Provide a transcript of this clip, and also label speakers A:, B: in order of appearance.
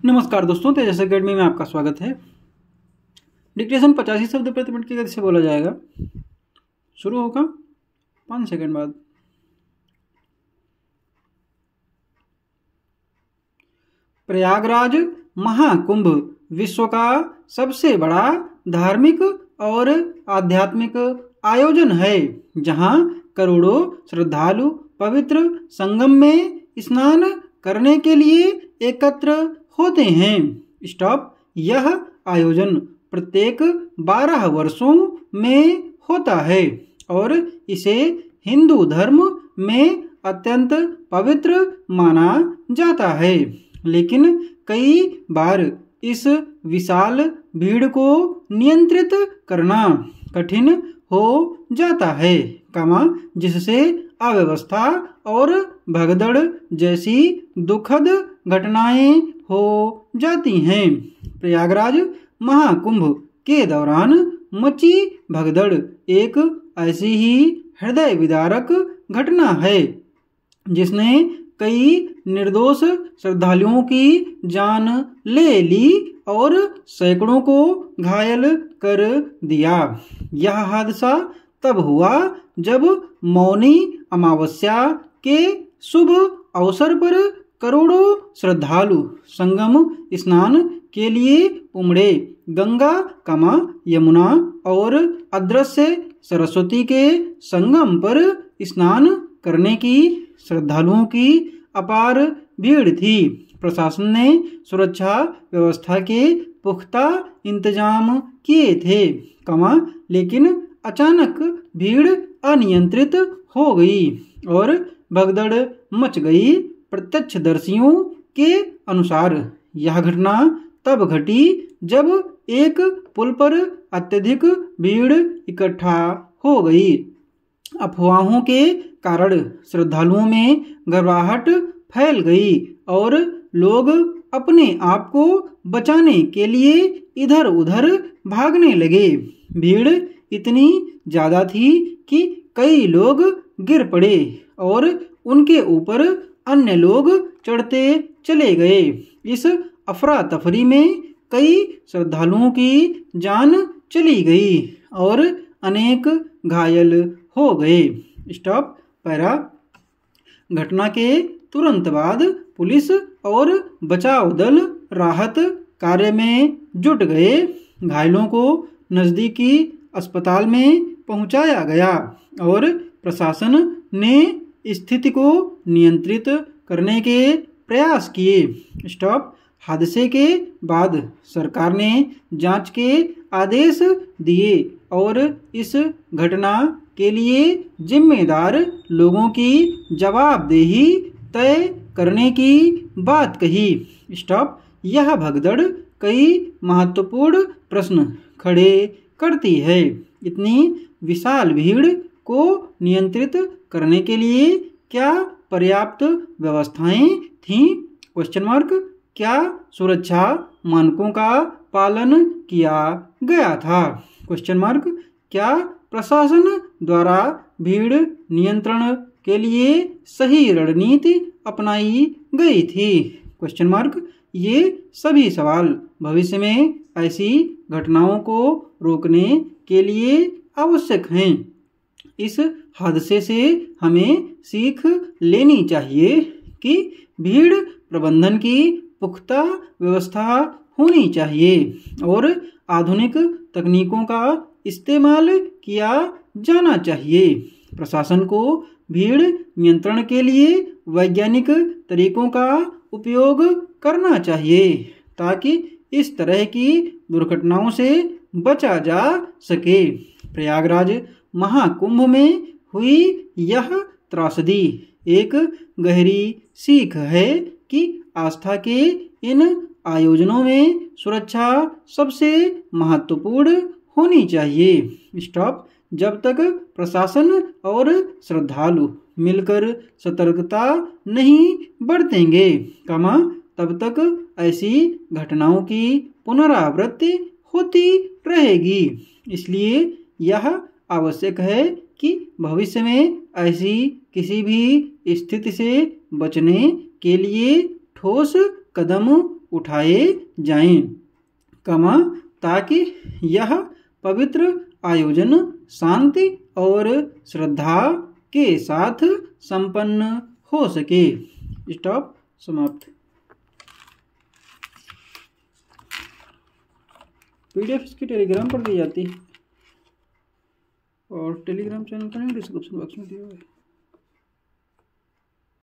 A: नमस्कार दोस्तों, तेजस अकेडमी में आपका स्वागत है। डिक्टेशन 85 शब्द प्रति मिनट की गति से बोला जाएगा। शुरू होगा 5 सेकंड बाद। प्रयागराज महाकुंभ विश्व का सबसे बड़ा धार्मिक और आध्यात्मिक आयोजन है, जहां करोड़ों श्रद्धालु पवित्र संगम में स्नान करने के लिए एकत्र होते हैं। स्टॉप। यह आयोजन प्रत्येक 12 वर्षों में होता है और इसे हिंदू धर्म में अत्यंत पवित्र माना जाता है, लेकिन कई बार इस विशाल भीड़ को नियंत्रित करना कठिन हो जाता है, जिससे अव्यवस्था और भगदड़ जैसी दुखद घटनाएं हो जाती हैं। प्रयागराज महाकुंभ के दौरान मची भगदड़ एक ऐसी ही हृदय विदारक घटना है जिसने कई निर्दोष श्रद्धालुओं की जान ले ली और सैकड़ों को घायल कर दिया। यह हादसा तब हुआ जब मौनी अमावस्या के शुभ अवसर पर करोड़ों श्रद्धालु संगम स्नान के लिए उमड़े। गंगा, यमुना और अदृश्य सरस्वती के संगम पर स्नान करने की श्रद्धालुओं की अपार भीड़ थी। प्रशासन ने सुरक्षा व्यवस्था के पुख्ता इंतजाम किए थे, लेकिन अचानक भीड़ अनियंत्रित हो गई और भगदड़ मच गई। प्रत्यक्षदर्शियों के अनुसार यह घटना तब घटी जब एक पुल पर अत्यधिक भीड़ इकट्ठा हो गई। अफवाहों के कारण श्रद्धालुओं में घबराहट फैल गई और लोग अपने आप को बचाने के लिए इधर उधर भागने लगे। भीड़ इतनी ज्यादा थी कि कई लोग गिर पड़े और उनके ऊपर अन्य लोग चढ़ते चले गए। इस अफरा तफरी में कई श्रद्धालुओं की जान चली गई और अनेक घायल हो गए। स्टॉप। पैरा। घटना के तुरंत बाद पुलिस और बचाव दल राहत कार्य में जुट गए। घायलों को नजदीकी अस्पताल में पहुंचाया गया और प्रशासन ने स्थिति को नियंत्रित करने के प्रयास किए। स्टॉप। हादसे के बाद सरकार ने जांच के आदेश दिए और इस घटना के लिए जिम्मेदार लोगों की जवाबदेही तय करने की बात कही। स्टॉप। यह भगदड़ कई महत्वपूर्ण प्रश्न खड़े करती है। इतनी विशाल भीड़ को नियंत्रित करने के लिए क्या पर्याप्त व्यवस्थाएं थीं? Question mark. क्या सुरक्षा मानकों का पालन किया गया था? Question mark. क्या प्रशासन द्वारा भीड़ नियंत्रण के लिए सही रणनीति अपनाई गई थी? Question mark. ये सभी सवाल भविष्य में ऐसी घटनाओं को रोकने के लिए आवश्यक हैं। इस हादसे से हमें सीख लेनी चाहिए कि भीड़ प्रबंधन की पुख्ता व्यवस्था होनी चाहिए और आधुनिक तकनीकों का इस्तेमाल किया जाना चाहिए। प्रशासन को भीड़ नियंत्रण के लिए वैज्ञानिक तरीकों का उपयोग करना चाहिए ताकि इस तरह की दुर्घटनाओं से बचा जा सके। प्रयागराज महाकुंभ में हुई यह त्रासदी एक गहरी सीख है कि आस्था के इन आयोजनों में सुरक्षा सबसे महत्वपूर्ण होनी चाहिए। स्टॉप। जब तक प्रशासन और श्रद्धालु मिलकर सतर्कता नहीं बरतेंगे, तब तक ऐसी घटनाओं की पुनरावृत्ति होती रहेगी। इसलिए यह आवश्यक है कि भविष्य में ऐसी किसी भी स्थिति से बचने के लिए ठोस कदम उठाए जाएं, कमा ताकि यह पवित्र आयोजन शांति और श्रद्धा के साथ संपन्न हो सके। स्टॉप, समाप्त। पीडीएफ इसकी टेलीग्राम पर दी जाती है और टेलीग्राम चैनल का लिंक डिस्क्रिप्शन बॉक्स में दिया हुआ है।